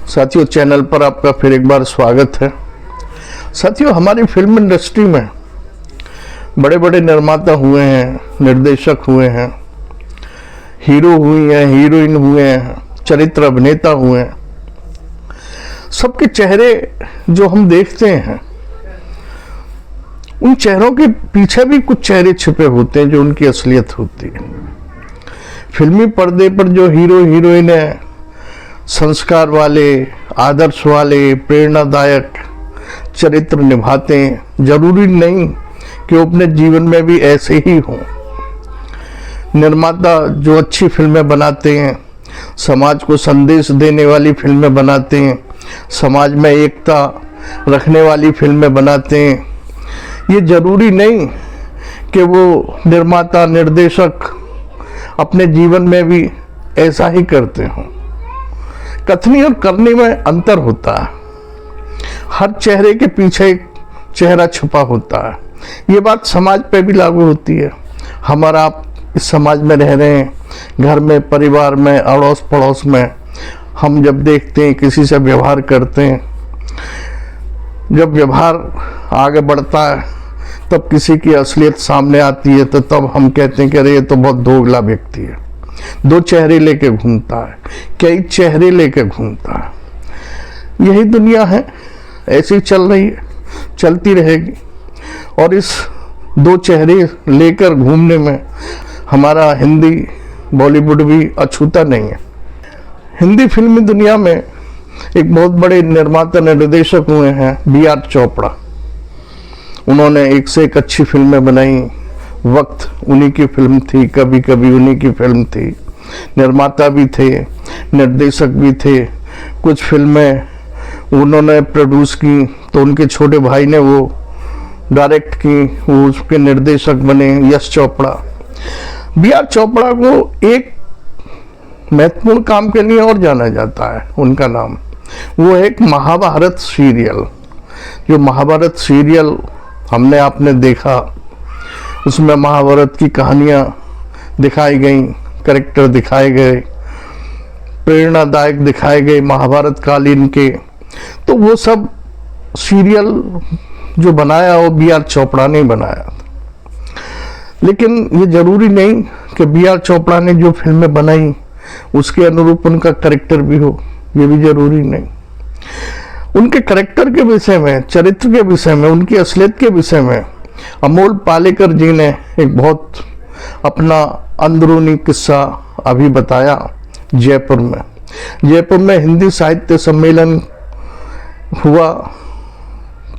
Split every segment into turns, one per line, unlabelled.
साथियों, चैनल पर आपका फिर एक बार स्वागत है। साथियों, हमारी फिल्म इंडस्ट्री में बड़े बड़े निर्माता हुए हैं, निर्देशक हुए हैं, हीरो हुई हैं, हीरोइन हुए हैं, चरित्र अभिनेता हुए हैं। सबके चेहरे जो हम देखते हैं, उन चेहरों के पीछे भी कुछ चेहरे छिपे होते हैं जो उनकी असलियत होती है। फिल्मी पर्दे पर जो हीरो हीरोइन है, संस्कार वाले, आदर्श वाले, प्रेरणादायक चरित्र निभाते हैं। जरूरी नहीं कि वो अपने जीवन में भी ऐसे ही हों। निर्माता जो अच्छी फिल्में बनाते हैं, समाज को संदेश देने वाली फिल्में बनाते हैं, समाज में एकता रखने वाली फिल्में बनाते हैं, ये जरूरी नहीं कि वो निर्माता निर्देशक अपने जीवन में भी ऐसा ही करते हों। कथनी और करनी में अंतर होता है। हर चेहरे के पीछे एक चेहरा छुपा होता है। ये बात समाज पे भी लागू होती है। हमारा आप इस समाज में रह रहे हैं, घर में, परिवार में, अड़ोस पड़ोस में, हम जब देखते हैं, किसी से व्यवहार करते हैं, जब व्यवहार आगे बढ़ता है तब किसी की असलियत सामने आती है, तो तब हम कहते हैं कि अरे ये तो बहुत दोगला व्यक्ति है, दो चेहरे लेके घूमता है, कई चेहरे लेके घूमता है। यही दुनिया है, ऐसी चल रही है, चलती रहेगी। और इस दो चेहरे लेकर घूमने में हमारा हिंदी बॉलीवुड भी अछूता नहीं है। हिंदी फिल्मी दुनिया में एक बहुत बड़े निर्माता निर्देशक हुए हैं B.R. चोपड़ा। उन्होंने एक से एक अच्छी फिल्में बनाई। वक्त उन्हीं की फिल्म थी, कभी कभी उन्हीं की फिल्म थी। निर्माता भी थे, निर्देशक भी थे। कुछ फिल्में उन्होंने प्रोड्यूस की तो उनके छोटे भाई ने वो डायरेक्ट की, वो उसके निर्देशक बने, यश चोपड़ा। B.R. चोपड़ा को एक महत्वपूर्ण काम के लिए और जाना जाता है। उनका नाम, वो एक महाभारत सीरियल, जो महाभारत सीरियल हमने आपने देखा, उसमें महाभारत की कहानियाँ दिखाई गई, कैरेक्टर दिखाए गए, प्रेरणादायक दिखाए गए महाभारत कालीन के। तो वो सब सीरियल जो बनाया वो B.R. चोपड़ा ने बनाया। लेकिन ये जरूरी नहीं कि B.R. चोपड़ा ने जो फिल्में बनाई उसके अनुरूप उनका कैरेक्टर भी हो, ये भी जरूरी नहीं। उनके कैरेक्टर के विषय में, चरित्र के विषय में, उनकी असलियत के विषय में अमोल पालेकर जी ने एक बहुत अपना अंदरूनी किस्सा अभी बताया। जयपुर में हिंदी साहित्य सम्मेलन हुआ,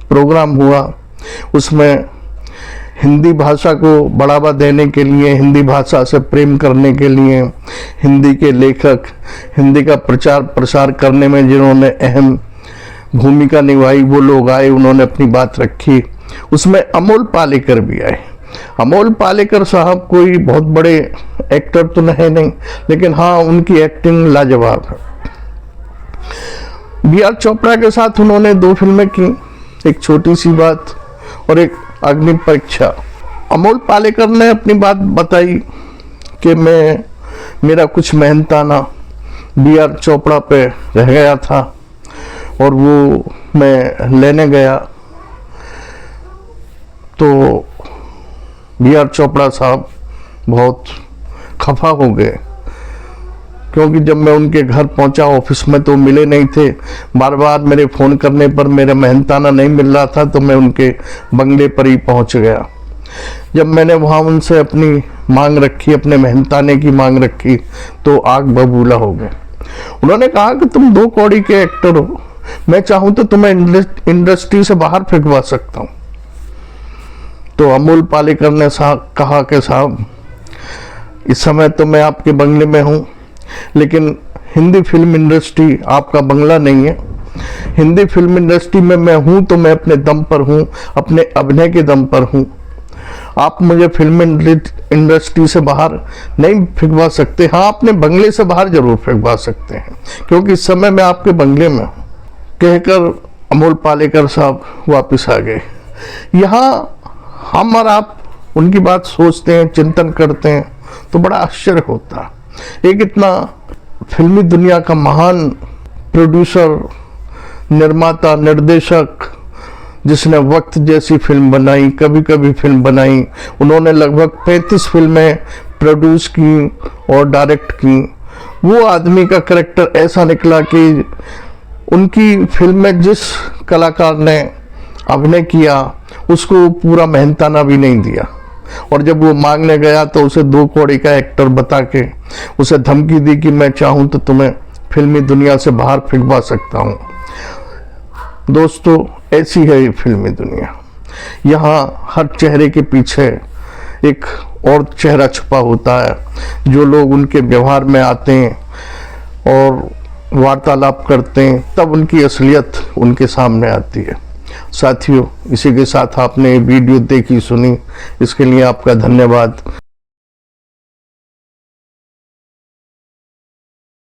प्रोग्राम हुआ। उसमें हिंदी भाषा को बढ़ावा देने के लिए, हिंदी भाषा से प्रेम करने के लिए, हिंदी के लेखक, हिंदी का प्रचार प्रसार करने में जिन्होंने अहम भूमिका निभाई, वो लोग आए, उन्होंने अपनी बात रखी। उसमें अमोल पालेकर भी आए। अमोल पालेकर साहब कोई बहुत बड़े एक्टर तो नहीं, लेकिन हाँ, उनकी एक्टिंग लाजवाब है। B.R. चोपड़ा के साथ उन्होंने दो फिल्में की, एक छोटी सी बात और एक अग्नि परीक्षा। अमोल पालेकर ने अपनी बात बताई कि मेरा कुछ मेहनताना B.R. चोपड़ा पे रह गया था और वो मैं लेने गया तो B.R. चोपड़ा साहब बहुत खफा हो गए, क्योंकि जब मैं उनके घर पहुंचा ऑफिस में तो मिले नहीं थे। बार बार मेरे फ़ोन करने पर मेरा मेहनताना नहीं मिल रहा था, तो मैं उनके बंगले पर ही पहुंच गया। जब मैंने वहां उनसे अपनी मांग रखी, अपने मेहनताने की मांग रखी, तो आग बबूला हो गए। उन्होंने कहा कि तुम दो कौड़ी के एक्टर हो, मैं चाहूँ तो तुम्हें इंडस्ट्री से बाहर फेंकवा सकता हूँ। तो अमोल पालेकर ने कहा कि साहब, इस समय तो मैं आपके बंगले में हूँ, लेकिन हिंदी फिल्म इंडस्ट्री आपका बंगला नहीं है। हिंदी फिल्म इंडस्ट्री में मैं हूँ तो मैं अपने दम पर हूँ, अपने अभिनय के दम पर हूँ। आप मुझे फिल्म इंडस्ट्री से बाहर नहीं फेंकवा सकते। हाँ, अपने बंगले से बाहर जरूर फेंकवा सकते हैं, क्योंकि इस समय मैं आपके बंगले में हूँ। कहकर अमोल पालेकर साहब वापस आ गए। यहाँ हम और आप उनकी बात सोचते हैं, चिंतन करते हैं, तो बड़ा आश्चर्य होता है। एक इतना फिल्मी दुनिया का महान प्रोड्यूसर, निर्माता, निर्देशक जिसने वक्त जैसी फिल्म बनाई, कभी कभी फिल्म बनाई, उन्होंने लगभग 35 फिल्में प्रोड्यूस की और डायरेक्ट की। वो आदमी का कैरेक्टर ऐसा निकला कि उनकी फिल्म में जिस कलाकार ने अभिनय किया उसको पूरा मेहनताना भी नहीं दिया, और जब वो मांगने गया तो उसे 2 कौड़ी का एक्टर बता के उसे धमकी दी कि मैं चाहूँ तो तुम्हें फिल्मी दुनिया से बाहर फिंकवा सकता हूँ। दोस्तों, ऐसी है ये फिल्मी दुनिया। यहाँ हर चेहरे के पीछे एक और चेहरा छुपा होता है। जो लोग उनके व्यवहार में आते हैं और वार्तालाप करते हैं, तब उनकी असलियत उनके सामने आती है। साथियों, इसी के साथ आपने वीडियो देखी, सुनी, इसके लिए आपका धन्यवाद।